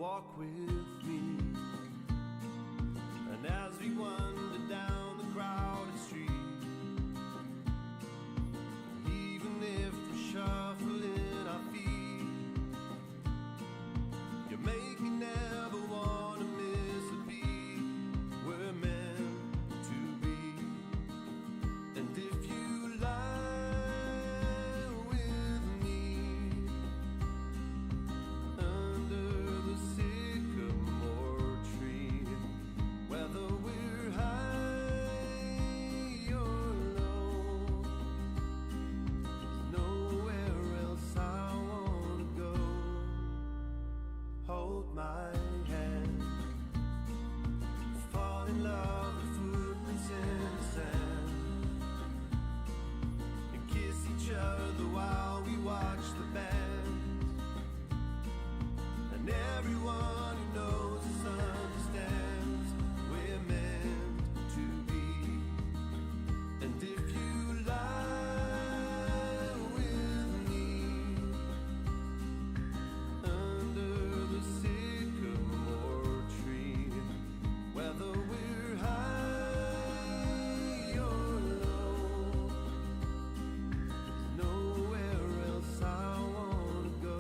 walk with me. And as we wander down the crowded street, even if we're shuffling our feet, you make me never want to miss a beat. We're meant to be. And if you lie with me under the sycamore tree, whether we're high or low, there's nowhere else I wanna go. Hold my hand, fall in love with footprints in the sand, and kiss each other while we watch the band. And everyone who knows us understands we're meant to be. And if you lie with me under the sycamore tree, whether we're high or low, there's nowhere else I wanna go.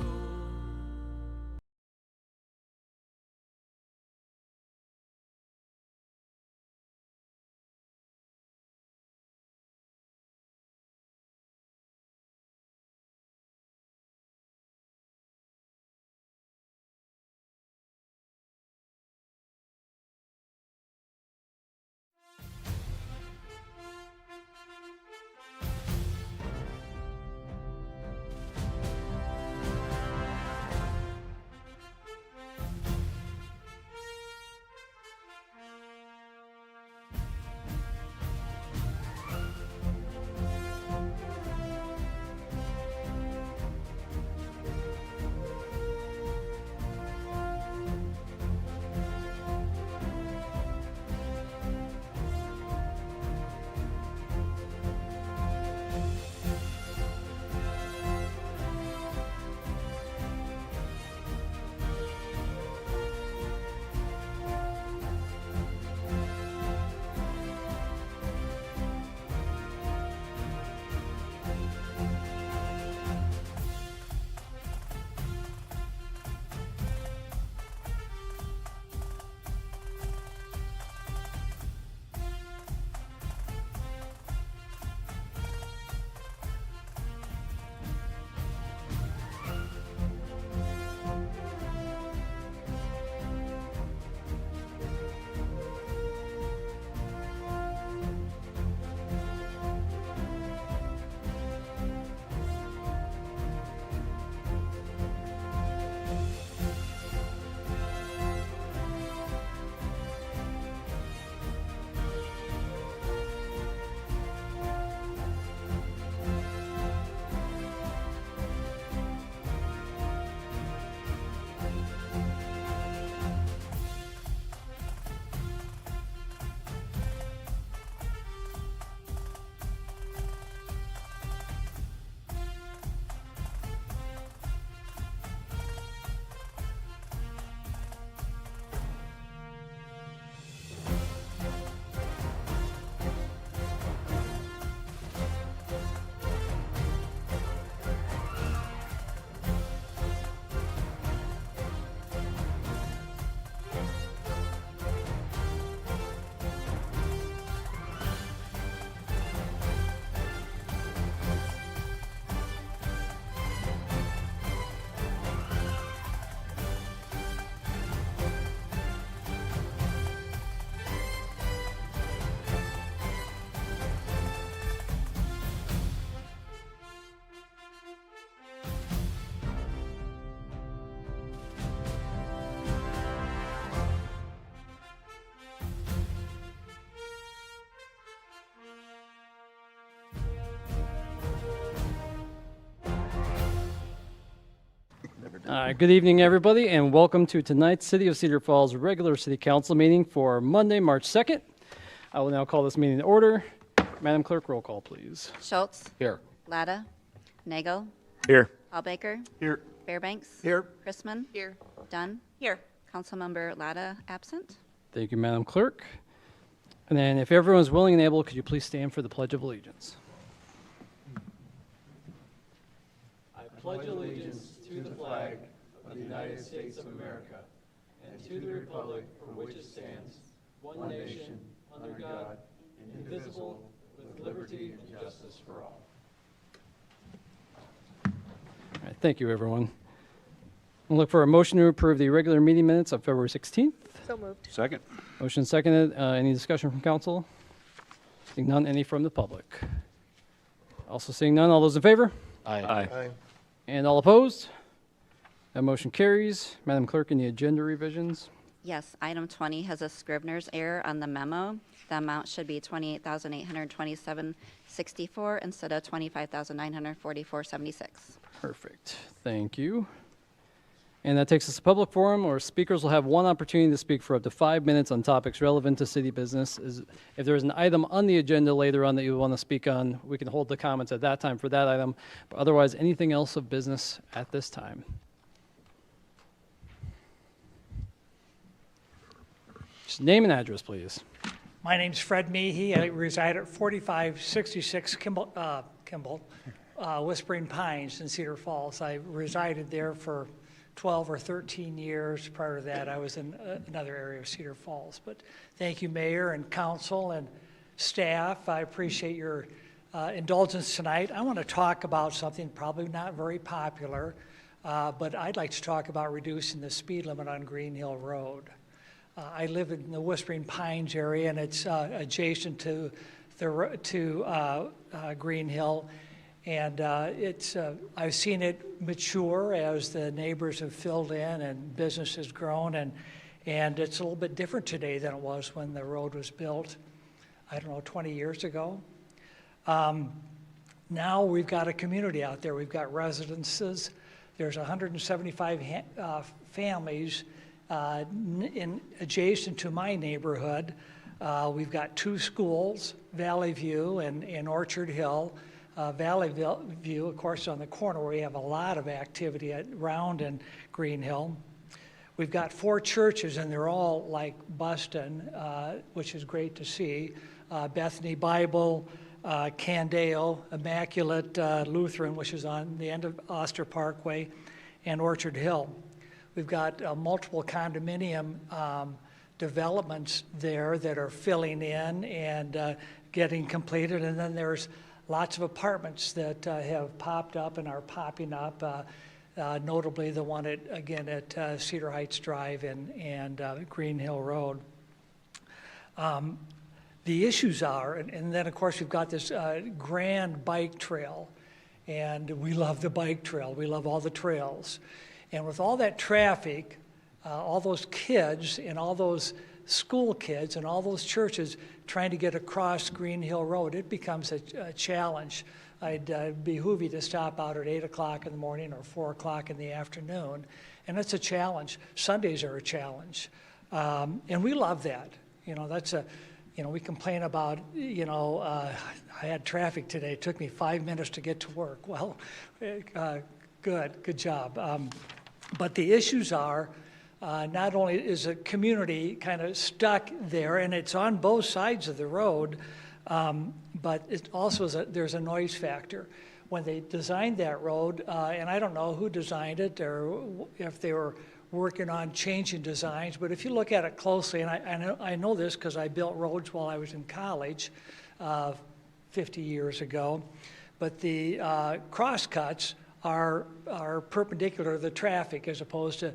Good evening, everybody, and welcome to tonight's City of Cedar Falls regular City Council meeting for Monday, March 2nd. I will now call this meeting to order. Madam Clerk, roll call, please. Schultz. Here. Latta. Nagel. Here. Hallbaker. Here. Fairbanks. Here. Chrisman. Here. Dunn. Here. Councilmember Latta absent. Thank you, Madam Clerk. And then if everyone's willing and able, could you please stand for the Pledge of Allegiance? I pledge allegiance to the flag of the United States of America and to the republic for which it stands, one nation, under God, indivisible, with liberty and justice for all. All right, thank you, everyone. I'll look for a motion to approve the regular meeting minutes of February 16th. So moved. Second. Motion seconded. Any discussion from council? Seeing none, any from the public? Also seeing none, all those in favor? Aye. And all opposed? That motion carries. Madam Clerk, any agenda revisions? Yes, item 20 has a Scrivener's error on the memo. The amount should be $28,827.64 instead of $25,944.76. Perfect. Thank you. And that takes us to public forum, where speakers will have one opportunity to speak for up to 5 minutes on topics relevant to city business. If there's an item on the agenda later on that you want to speak on, we can hold the comments at that time for that item. But otherwise, anything else of business at this time? Just name and address, please. My name's Fred Meehey. I reside at 4566 Kimball, Whispering Pines in Cedar Falls. I resided there for 12 or 13 years. Prior to that, I was in another area of Cedar Falls. But thank you, Mayor and Council and staff. I appreciate your indulgence tonight. I want to talk about something probably not very popular, but I'd like to talk about reducing the speed limit on Green Hill Road. I live in the Whispering Pines area, and it's adjacent to Green Hill. And I've seen it mature as the neighbors have filled in and business has grown, and it's a little bit different today than it was when the road was built, 20 years ago. Now we've got a community out there. We've got residences. There's 175 families adjacent to my neighborhood. We've got 2 schools, Valley View and Orchard Hill. Valley View, of course, on the corner where we have a lot of activity around in Green Hill. We've got 4 churches, and they're all like Buston, which is great to see. Bethany Bible, Candeo, Immaculate Lutheran, which is on the end of Oster Parkway, and Orchard Hill. We've got multiple condominium developments there that are filling in and getting completed, and then there's lots of apartments that have popped up and are popping up, notably the one at Cedar Heights Drive and Green Hill Road. The issues are, and then of course we've got this grand bike trail, and we love the bike trail. We love all the trails. And with all that traffic, all those kids and all those school kids and all those churches trying to get across Green Hill Road, it becomes a challenge. I'd behoove you to stop out at 8 o'clock in the morning or 4 o'clock in the afternoon, and it's a challenge. Sundays are a challenge, and we love that. We complain about, I had traffic today. It took me 5 minutes to get to work. Well, good job. But the issues are, not only is a community kind of stuck there, and it's on both sides of the road, but it also there's a noise factor. When they designed that road, and I don't know who designed it or if they were working on changing designs, but if you look at it closely, and I know this because I built roads while I was in college 50 years ago, but the crosscuts are perpendicular to the traffic as opposed to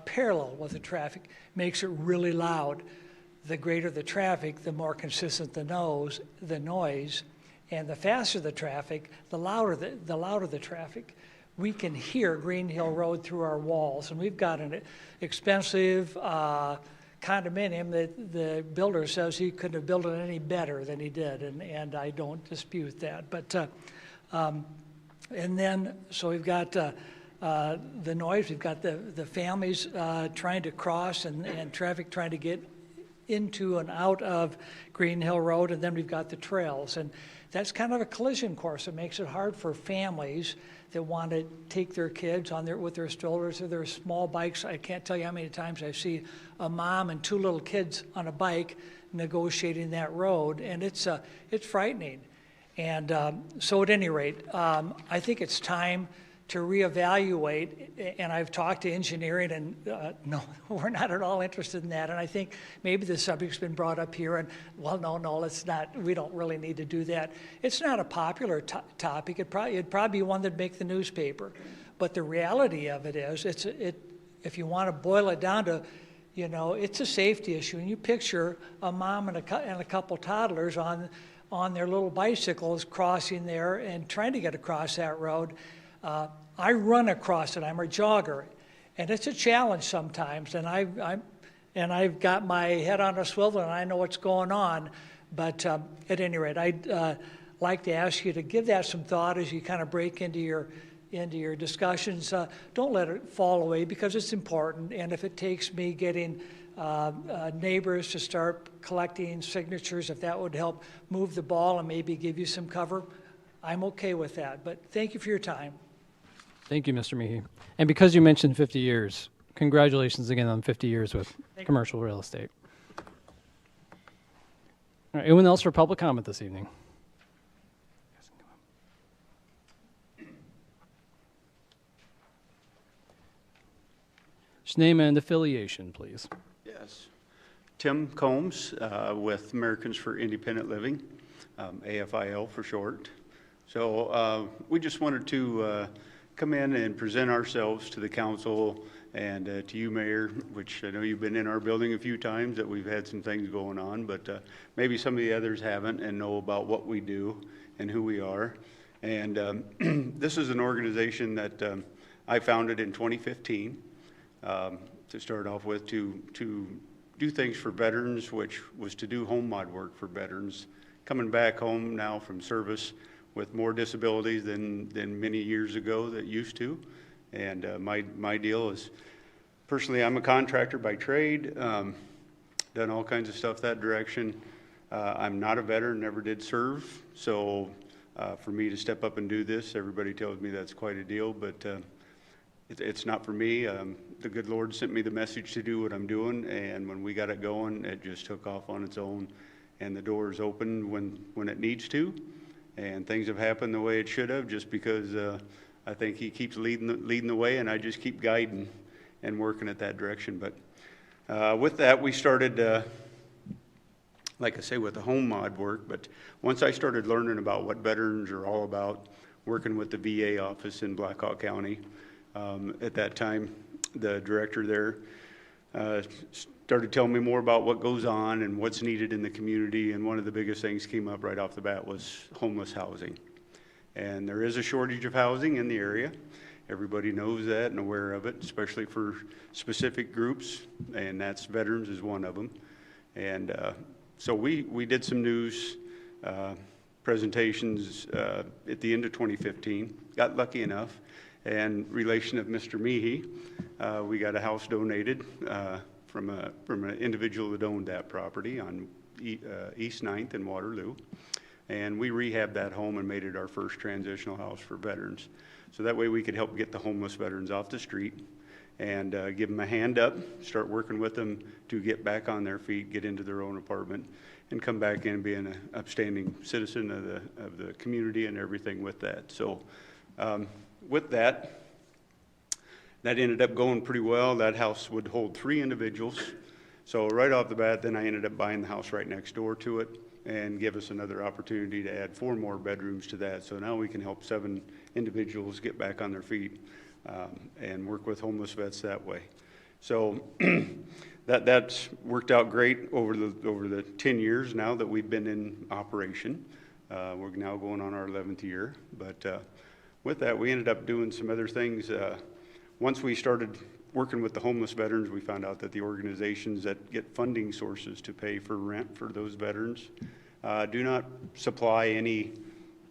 parallel with the traffic. Makes it really loud. The greater the traffic, the more consistent the noise, and the faster the traffic, the louder the traffic. We can hear Green Hill Road through our walls, and we've got an expensive condominium that the builder says he couldn't have built it any better than he did, and I don't dispute that. But and then, so we've got the noise, we've got the families trying to cross and traffic trying to get into and out of Green Hill Road, and then we've got the trails. And that's kind of a collision course. It makes it hard for families that want to take their kids on with their strollers or their small bikes. I can't tell you how many times I see a mom and two little kids on a bike negotiating that road, and it's frightening. And so at any rate, I think it's time to reevaluate, and I've talked to engineering, and no, we're not at all interested in that. And I think maybe the subject's been brought up here, and well, no, let's not. We don't really need to do that. It's not a popular topic. It'd probably be one that'd make the newspaper. But the reality of it is, if you want to boil it down to, it's a safety issue. And you picture a mom and a couple toddlers on their little bicycles crossing there and trying to get across that road. I run across it. I'm a jogger, and it's a challenge sometimes. And I've got my head on a swivel, and I know what's going on. But at any rate, I'd like to ask you to give that some thought as you kind of break into your discussions. Don't let it fall away, because it's important. And if it takes me getting neighbors to start collecting signatures, if that would help move the ball and maybe give you some cover, I'm okay with that. But thank you for your time. Thank you, Mr. Meehy. And because you mentioned 50 years, congratulations again on 50 years with commercial real estate. All right, anyone else for public comment this evening? Just name and affiliation, please. Yes. Tim Combs with Americans for Independent Living, AFIL for short. So we just wanted to come in and present ourselves to the council and to you, Mayor, which I know you've been in our building a few times, that we've had some things going on, but maybe some of the others haven't and know about what we do and who we are. And this is an organization that I founded in 2015 to start off with, to do things for veterans, which was to do home mod work for veterans coming back home now from service with more disabilities than many years ago that used to. And my deal is, personally, I'm a contractor by trade, done all kinds of stuff that direction. I'm not a veteran, never did serve, so for me to step up and do this, everybody tells me that's quite a deal, but it's not for me. The good Lord sent me the message to do what I'm doing, and when we got it going, it just took off on its own, and the doors opened when it needs to. And things have happened the way it should have, just because I think He keeps leading the way, and I just keep guiding and working at that direction. But with that, we started, like I say, with the home mod work. But once I started learning about what veterans are all about, working with the VA office in Black Hawk County, at that time, the director there started telling me more about what goes on and what's needed in the community, and one of the biggest things came up right off the bat was homeless housing. And there is a shortage of housing in the area. Everybody knows that and aware of it, especially for specific groups, and that's veterans is one of them. And so we did some news presentations at the end of 2015, got lucky enough, and relation of Mr. Meehy, we got a house donated from an individual that owned that property on East 9th in Waterloo. And we rehabbed that home and made it our first transitional house for veterans. So that way we could help get the homeless veterans off the street and give them a hand up, start working with them to get back on their feet, get into their own apartment, and come back in being an upstanding citizen of the community and everything with that. So with that ended up going pretty well. That house would hold 3 individuals. So right off the bat, then I ended up buying the house right next door to it and give us another opportunity to add 4 more bedrooms to that. So now we can help 7 individuals get back on their feet and work with homeless vets that way. So that's worked out great over the 10 years now that we've been in operation. We're now going on our 11th year. But with that, we ended up doing some other things. Once we started working with the homeless veterans, we found out that the organizations that get funding sources to pay for rent for those veterans do not supply any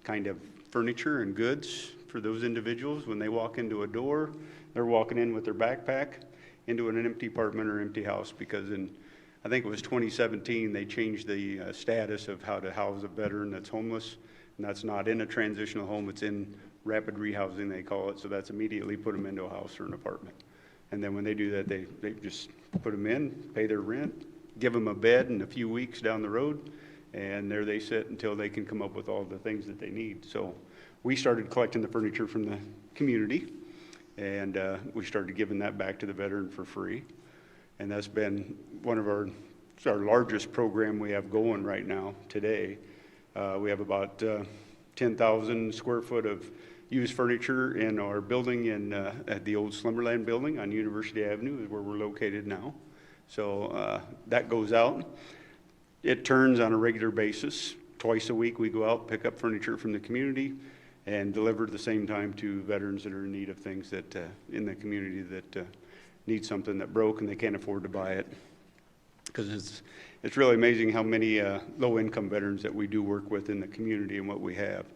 kind of furniture and goods for those individuals. When they walk into a door, they're walking in with their backpack into an empty apartment or empty house, because I think it was 2017, they changed the status of how to house a veteran that's homeless. And that's not in a transitional home, it's in rapid rehousing, they call it. So that's immediately put them into a house or an apartment. And then when they do that, they just put them in, pay their rent, give them a bed in a few weeks down the road, and there they sit until they can come up with all the things that they need. So we started collecting the furniture from the community, and we started giving that back to the veteran for free. And that's been one of our largest program we have going right now today. We have about 10,000 square foot of used furniture in our building at the old Slumberland building on University Avenue is where we're located now. So that goes out. It turns on a regular basis. Twice a week we go out, pick up furniture from the community and deliver at the same time to veterans that are in need of things that in the community that need something that broke and they can't afford to buy it. Because it's really amazing how many low-income veterans that we do work with in the community and what we have.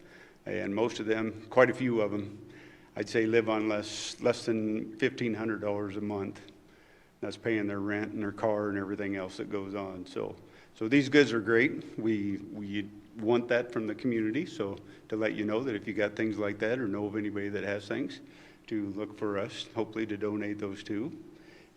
And most of them, quite a few of them, I'd say live on less than $1,500 a month. That's paying their rent and their car and everything else that goes on. So these goods are great. We want that from the community. So to let you know that if you got things like that or know of anybody that has things, to look for us, hopefully to donate those to.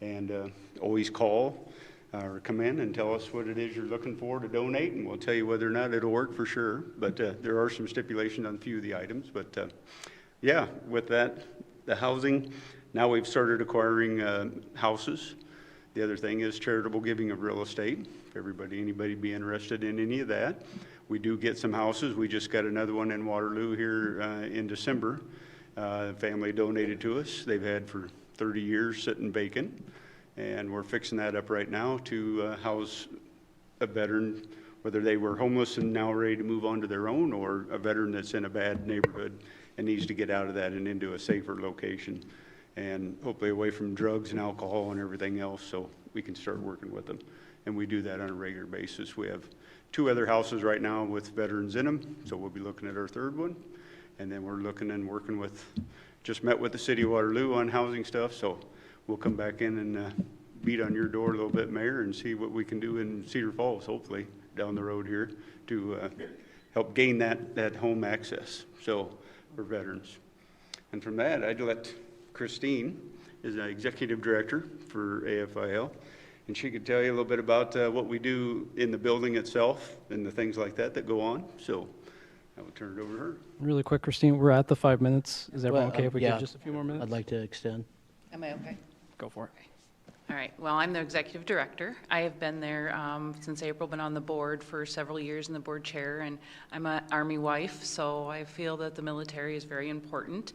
And always call or come in and tell us what it is you're looking for to donate, and we'll tell you whether or not it'll work for sure. But there are some stipulations on a few of the items. But yeah, with that, the housing, now we've started acquiring houses. The other thing is charitable giving of real estate. If anybody be interested in any of that. We do get some houses. We just got another one in Waterloo here in December. The family donated to us. They've had for 30 years sitting vacant. And we're fixing that up right now to house a veteran, whether they were homeless and now ready to move on to their own, or a veteran that's in a bad neighborhood and needs to get out of that and into a safer location, and hopefully away from drugs and alcohol and everything else, so we can start working with them. And we do that on a regular basis. We have 2 other houses right now with veterans in them, so we'll be looking at our 3rd one. And then we're looking and working with, just met with the city of Waterloo on housing stuff, so we'll come back in and beat on your door a little bit, Mayor, and see what we can do in Cedar Falls, hopefully, down the road here to help gain that home access, so, for veterans. And from that, I'd let Christine, is an executive director for AFIL, and she could tell you a little bit about what we do in the building itself and the things like that go on. So I will turn it over to her. Really quick, Christine, we're at the 5 minutes. Is everyone Well, okay if we yeah. give just a few more minutes? I'd like to extend. Am I okay? Go for it. All right, well, I'm the executive director. I have been there since April, been on the board for several years in the board chair, and I'm an Army wife, so I feel that the military is very important.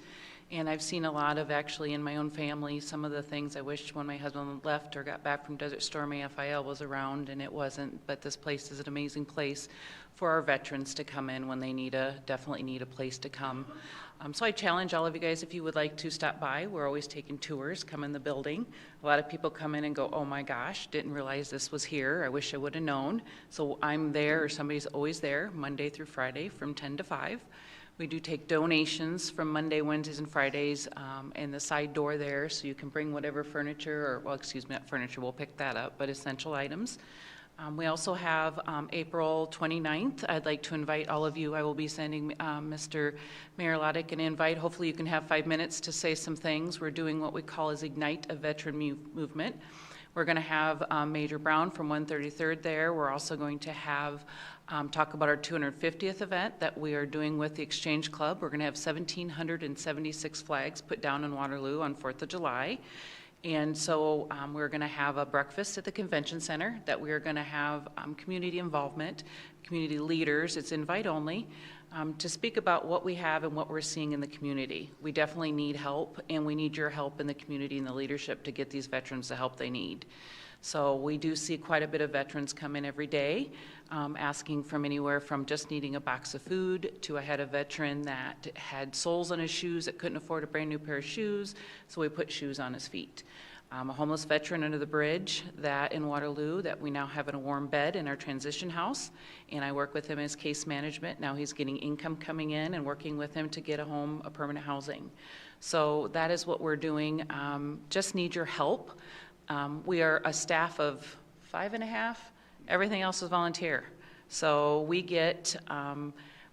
And I've seen a lot of, actually, in my own family, some of the things I wished when my husband left or got back from Desert Storm AFIL was around, and it wasn't. But this place is an amazing place for our veterans to come in when they definitely need a place to come. So I challenge all of you guys, if you would like to stop by. We're always taking tours, come in the building. A lot of people come in and go, oh my gosh, didn't realize this was here. I wish I would have known. So I'm there, or somebody's always there, Monday through Friday from 10 to 5. We do take donations from Monday, Wednesdays, and Fridays in the side door there, so you can bring whatever furniture, or, well, excuse me, not furniture, we'll pick that up, but essential items. We also have April 29th. I'd like to invite all of you. I will be sending Mr. Mayor Loddick an invite. Hopefully you can have 5 minutes to say some things. We're doing what we call is Ignite a Veteran Movement. We're going to have Major Brown from 133rd there. We're also going to have talk about our 250th event that we are doing with the Exchange Club. We're going to have 1,776 flags put down in Waterloo on 4th of July. And so we're going to have a breakfast at the convention center that we are going to have community involvement, community leaders, it's invite only, to speak about what we have and what we're seeing in the community. We definitely need help, and we need your help in the community and the leadership to get these veterans the help they need. So we do see quite a bit of veterans come in every day asking from anywhere from just needing a box of food to I had a veteran that had soles on his shoes that couldn't afford a brand new pair of shoes, so we put shoes on his feet. A homeless veteran under the bridge that in Waterloo that we now have in a warm bed in our transition house, and I work with him as case management. Now he's getting income coming in and working with him to get a home, a permanent housing. So that is what we're doing. Just need your help. We are a staff of 5.5. Everything else is volunteer. So we get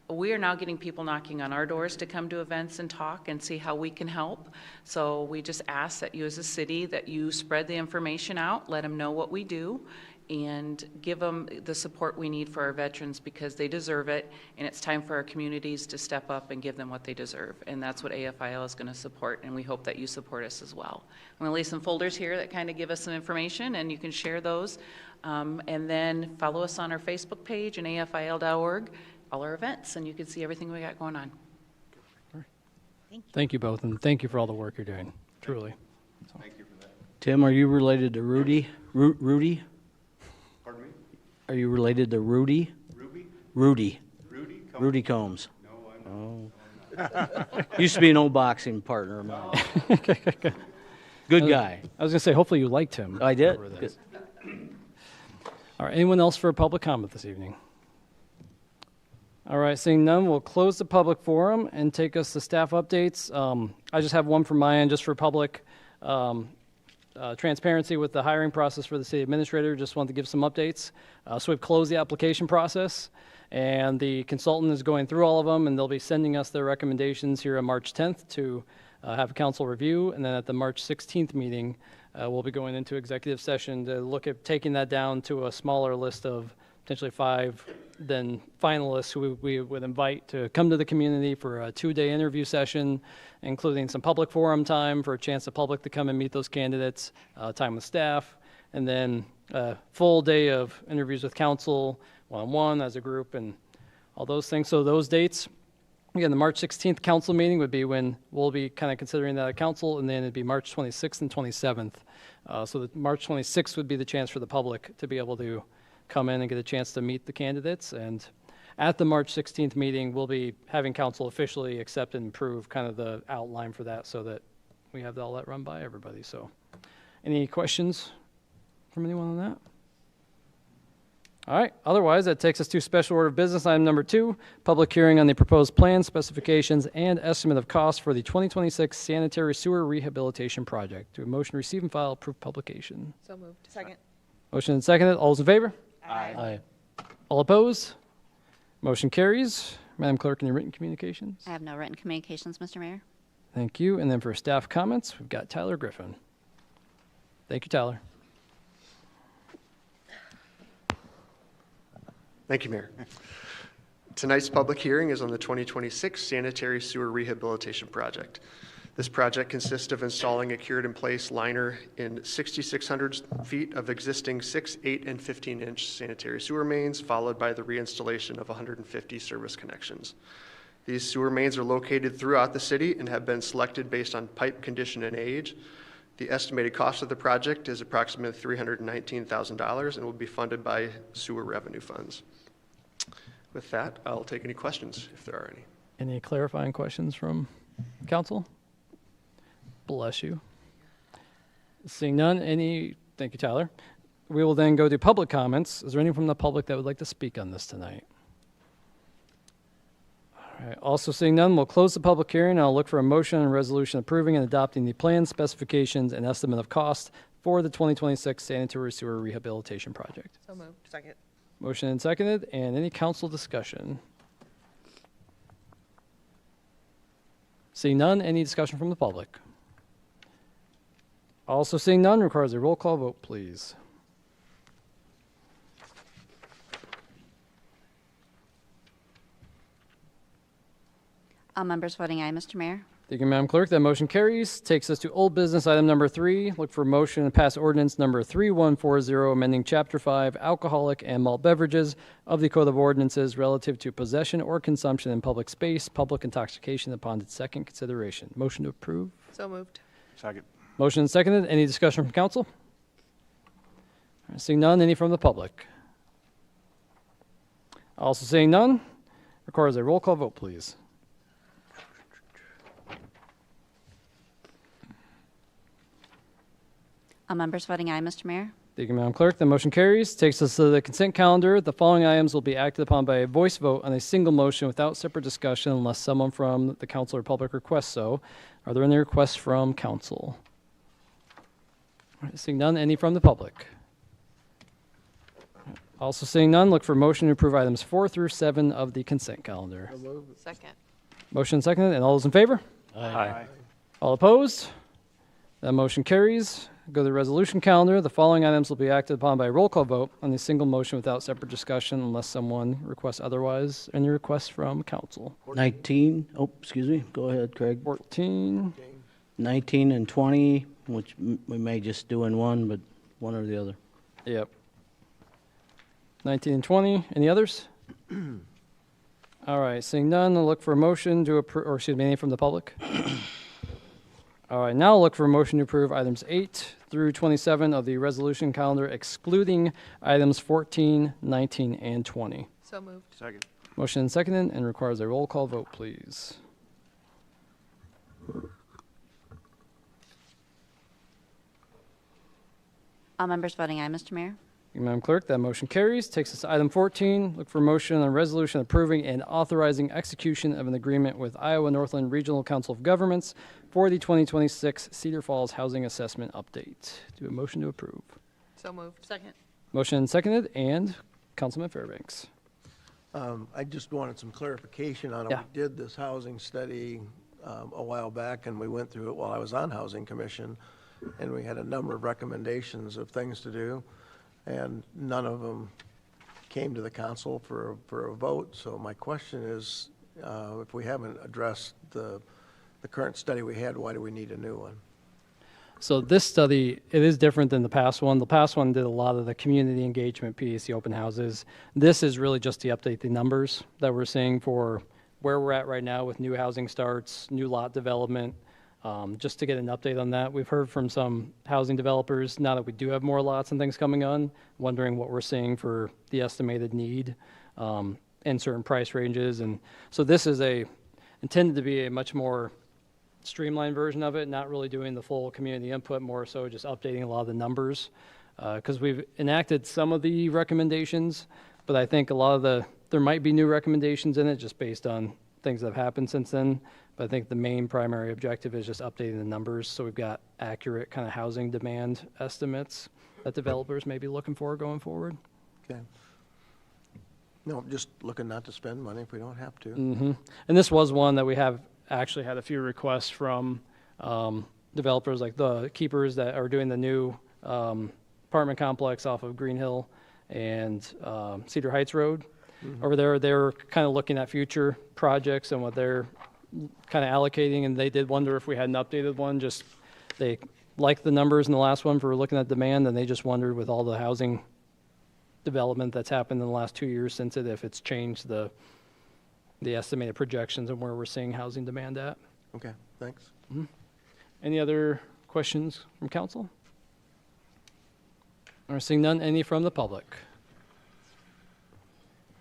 we are now getting people knocking on our doors to come to events and talk and see how we can help. So we just ask that you as a city, that you spread the information out, let them know what we do, and give them the support we need for our veterans, because they deserve it, and it's time for our communities to step up and give them what they deserve. And that's what AFIL is going to support, and we hope that you support us as well. I'm going to leave some folders here that kind of give us some information, and you can share those. And then follow us on our Facebook page and AFIL.org, all our events, and you can see everything we got going on. Thank you both, and thank you for all the work you're doing, truly. Thank you for that. Tim, are you related to Rudy? Rudy? Pardon me? Are you related to Rudy? Ruby? Rudy. Rudy? Rudy Combs. No, I'm not. Used to be an old boxing partner of mine. Good guy. I was going to say, hopefully you liked him. I did. over Good. this. All right, anyone else for a public comment this evening? All right, seeing none, we'll close the public forum and take us to staff updates. I just have one from my end, just for public transparency with the hiring process for the city administrator. Just wanted to give some updates. So we've closed the application process, and the consultant is going through all of them, and they'll be sending us their recommendations here on March 10th to have a council review, and then at the March 16th meeting, we'll be going into executive session to look at taking that down to a smaller list of potentially 5 then finalists who we would invite to come to the community for a 2-day interview session, including some public forum time for a chance the public to come and meet those candidates, time with staff, and then a full day of interviews with council, one-on-one as a group, and all those things. So those dates, again, the March 16th council meeting would be when we'll be kind of considering that at council, and then it'd be March 26th and 27th. So the March 26th would be the chance for the public to be able to come in and get a chance to meet the candidates. And at the March 16th meeting, we'll be having council officially accept and approve kind of the outline for that, so that we have all that run by everybody. So any questions from anyone on that? All right, otherwise, that takes us to special order of business. Item number 2, public hearing on the proposed plan, specifications, and estimate of cost for the 2026 sanitary sewer rehabilitation project. Do a motion to receive and file, approve publication. So moved. Second. Motion and seconded. All those in favor? Aye. All opposed? Motion carries. Madam Clerk, any written communications? I have no written communications, Mr. Mayor. Thank you. And then for staff comments, we've got Tyler Griffin. Thank you, Tyler. Thank you, Mayor. Tonight's public hearing is on the 2026 sanitary sewer rehabilitation project. This project consists of installing a cured-in-place liner in 6,600 feet of existing 6, 8, and 15-inch sanitary sewer mains, followed by the reinstallation of 150 service connections. These sewer mains are located throughout the city and have been selected based on pipe condition and age. The estimated cost of the project is approximately $319,000 and will be funded by sewer revenue funds. With that, I'll take any questions if there are any. Any clarifying questions from council? Bless you. Seeing none, thank you, Tyler. We will then go to public comments. Is there anyone from the public that would like to speak on this tonight? All right, also seeing none, we'll close the public hearing. I'll look for a motion and resolution approving and adopting the plan, specifications, and estimate of cost for the 2026 sanitary sewer rehabilitation project. So moved. Second. Motion and seconded, and any council discussion? Seeing none, any discussion from the public? Also seeing none, requires a roll call vote, please. All members voting aye, Mr. Mayor. Thank you, Madam Clerk. That motion carries. Takes us to old business item number 3. Look for motion to pass ordinance number 3140, amending Chapter 5, alcoholic and malt beverages of the Code of Ordinances relative to possession or consumption in public space, public intoxication upon its second consideration. Motion to approve. So moved. Second. Motion and seconded. Any discussion from council? All right, seeing none, any from the public? Also seeing none, requires a roll call vote, please. All members voting aye, Mr. Mayor. Thank you, Madam Clerk. The motion carries. Takes us to the consent calendar. The following items will be acted upon by a voice vote on a single motion without separate discussion unless someone from the council or public requests so. Are there any requests from council? All right, seeing none, any from the public? Also seeing none, look for a motion to approve items 4 through 7 of the consent calendar. Second. Motion seconded, and all those in favor? Aye. All opposed? That motion carries. Go to the resolution calendar. The following items will be acted upon by roll call vote on a single motion without separate discussion unless someone requests otherwise. Any requests from council? 19, oh, excuse me, go ahead, Craig. 14, 19 and 20, which we may just do in one, but one or the other. yep. 19 and 20, any others? All right, seeing none, I'll look for a motion to approve, or excuse me, any from the public? All right, now I'll look for a motion to approve items 8 through 27 of the resolution calendar, excluding items 14, 19, and 20. So moved. Second. Motion and seconded, and requires a roll call vote, please. All members voting aye, Mr. Mayor. Thank you, Madam Clerk, that motion carries. Takes us to item 14. Look for a motion on a resolution approving and authorizing execution of an agreement with Iowa Northland Regional Council of Governments for the 2026 Cedar Falls Housing Assessment Update. Do a motion to approve. So moved. Second. Motion and seconded, and Councilman Fairbanks. I just wanted some clarification on it. Yeah. We did this housing study a while back, and we went through it while I was on Housing Commission, and we had a number of recommendations of things to do, and none of them came to the council for a vote. So my question is, if we haven't addressed the current study we had, why do we need a new one? So this study, it is different than the past one. The past one did a lot of the community engagement piece, the open houses. This is really just to update the numbers that we're seeing for where we're at right now with new housing starts, new lot development, just to get an update on that. We've heard from some housing developers, now that we do have more lots and things coming on, wondering what we're seeing for the estimated need in certain price ranges. And so this is intended to be a much more streamlined version of it, not really doing the full community input, more so just updating a lot of the numbers. Because we've enacted some of the recommendations, but I think a lot of there might be new recommendations in it just based on things that have happened since then. But I think the main primary objective is just updating the numbers so we've got accurate kind of housing demand estimates that developers may be looking for going forward. Okay. No, just looking not to spend money if we don't have to. Mm-hmm. And this was one that we have actually had a few requests from developers, like the keepers that are doing the new apartment complex off of Green Hill and Cedar Heights Road. Mm-hmm. Over there, they're kind of looking at future projects and what they're kind of allocating, and they did wonder if we had an updated one. Just they liked the numbers in the last one for looking at demand, and they just wondered with all the housing development that's happened in the last 2 years since it, if it's changed the estimated projections and where we're seeing housing demand at. Okay, thanks. Mm-hmm. Any other questions from council? Or seeing none, any from the public?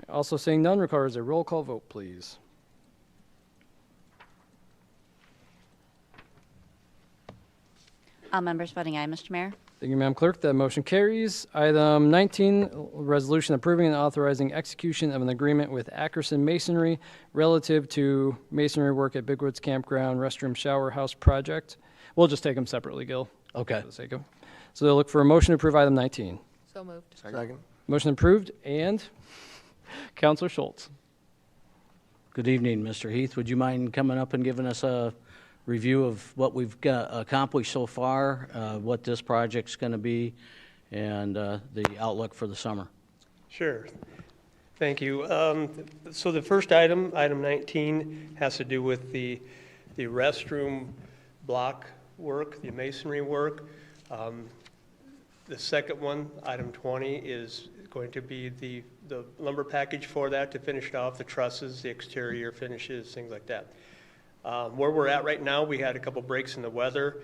Also seeing none requires a roll call vote, please. All members voting aye, Mr. Mayor. Thank you, Madam Clerk. That motion carries. Item 19, resolution approving and authorizing execution of an agreement with Ackerson Masonry relative to masonry work at Big Woods Campground Restroom Shower House project. We'll just take them separately, Gil. Okay. For the sake of. So they'll look for a motion to approve item 19. So moved. Second. Motion approved, and Councilor Schultz. Good evening, Mr. Heath. Would you mind coming up and giving us a review of what we've got accomplished so far, what this project's going to be, and the outlook for the summer? Sure. Thank you. So the first item, item 19, has to do with the restroom block work, the masonry work. The second one, item 20, is going to be the lumber package for that to finish it off, the trusses, the exterior finishes, things like that. Where we're at right now, we had a couple breaks in the weather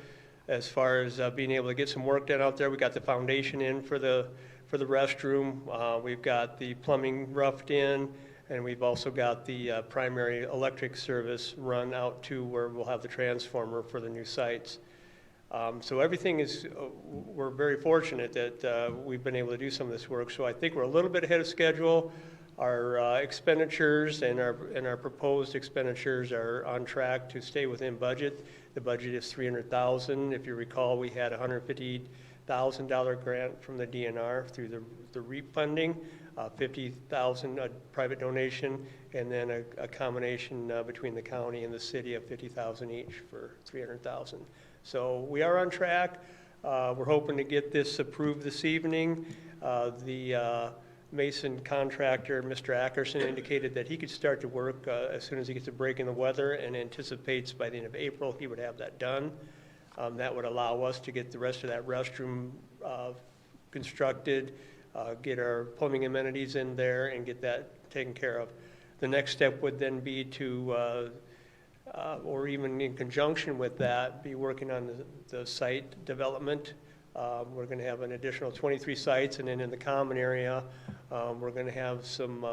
as far as being able to get some work done out there. We got the foundation in for the restroom. We've got the plumbing roughed in, and we've also got the primary electric service run out to where we'll have the transformer for the new sites. So everything is, we're very fortunate that we've been able to do some of this work. So I think we're a little bit ahead of schedule. Our expenditures and our proposed expenditures are on track to stay within budget. The budget is $300,000. If you recall, we had a $150,000 grant from the DNR through the REAP funding. 50,000 private donation, and then a combination between the county and the city of 50,000 each for 300,000. So we are on track. We're hoping to get this approved this evening. The Mason contractor, Mr. Ackerson, indicated that he could start to work as soon as he gets a break in the weather, and anticipates by the end of April he would have that done. That would allow us to get the rest of that restroom constructed, get our plumbing amenities in there, and get that taken care of. The next step would then be to, or even in conjunction with that, be working on the site development. We're going to have an additional 23 sites, and then in the common area, we're going to have some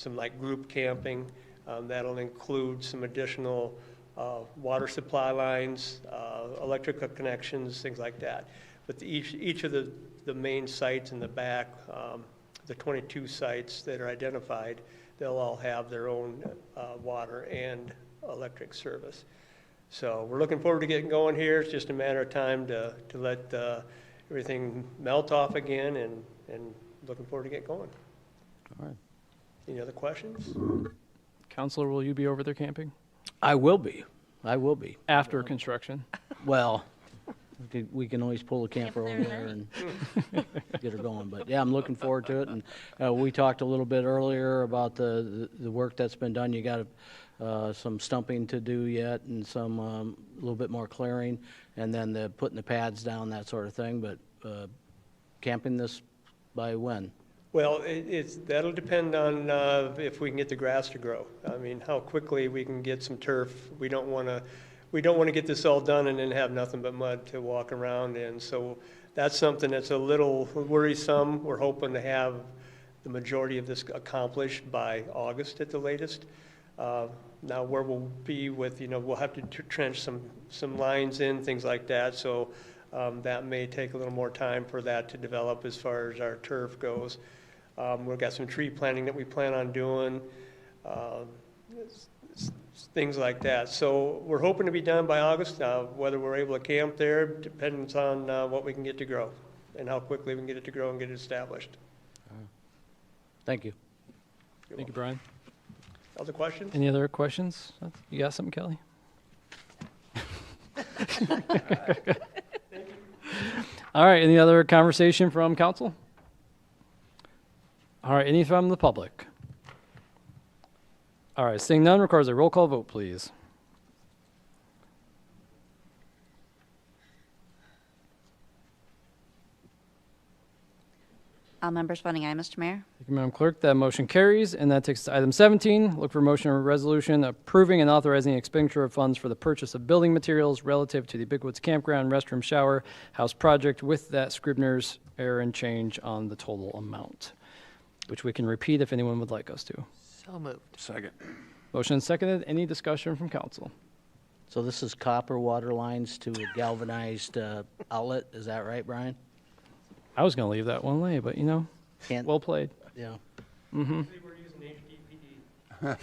like group camping. That'll include some additional water supply lines, electrical connections, things like that. But each of the main sites in the back, the 22 sites that are identified, they'll all have their own water and electric service. So we're looking forward to getting going here. It's just a matter of time to let everything melt off again, and looking forward to get going. All right. Any other questions? Counselor, will you be over there camping? I will be. I will be. After construction? Well, we can always pull a camper over there and get her going. But yeah, I'm looking forward to it. And we talked a little bit earlier about the work that's been done. You got some stumping to do yet, and some a little bit more clearing, and then putting the pads down, that sort of thing. But camping this by when? Well, that'll depend on if we can get the grass to grow. I mean, how quickly we can get some turf. We don't want to get this all done and then have nothing but mud to walk around in. So that's something that's a little worrisome. We're hoping to have the majority of this accomplished by August at the latest. Now where we'll be with, we'll have to trench some lines in, things like that. So that may take a little more time for that to develop as far as our turf goes. We've got some tree planting that we plan on doing, things like that. So we're hoping to be done by August. Whether we're able to camp there depends on what we can get to grow and how quickly we can get it to grow and get it established. Thank you. Thank you, Brian. Other questions? Any other questions? You got something, Kelly? All right, any other conversation from council? All right, any from the public? All right, seeing none, requires a roll call vote, please. All members voting aye, Mr. Mayor. Thank you, Madam Clerk. That motion carries, and that takes us to item 17. Look for a motion or resolution approving and authorizing expenditure of funds for the purchase of building materials relative to the Big Woods Campground Restroom Shower House project with that Scribner's error and change on the total amount, which we can repeat if anyone would like us to. So moved. Second. Motion and seconded. Any discussion from council? So this is copper water lines to a galvanized outlet. Is that right, Brian? I was going to leave that one lay, but Can't. well played. Yeah. We're using HDPE.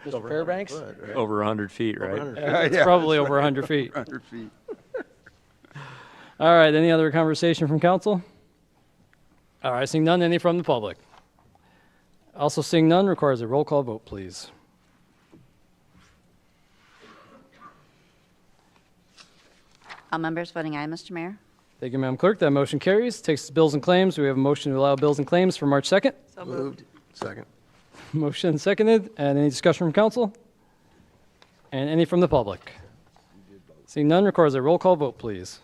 Mr. Fairbanks? Over 100 feet, right? It's probably over 100 feet. 100 feet. All right, any other conversation from council? All right, seeing none, any from the public? Also seeing none, requires a roll call vote, please. All members voting aye, Mr. Mayor. Thank you, Madam Clerk. That motion carries. Takes us to bills and claims. We have a motion to allow bills and claims for March 2nd. So moved. Second. Motion seconded. And any discussion from council? And any from the public? Seeing none, requires a roll call vote, please.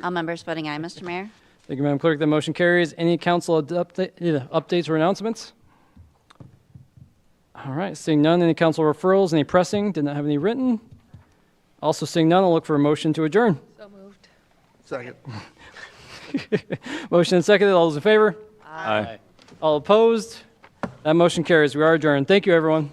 All members voting aye, Mr. Mayor. Thank you, Madam Clerk. That motion carries. Any council updates or announcements? All right, seeing none. Any council referrals? Any pressing? Did not have any written. Also seeing none, I'll look for a motion to adjourn. So moved. Second. Motion and seconded. All those in favor? Aye. All opposed? That motion carries. We are adjourned. Thank you, everyone.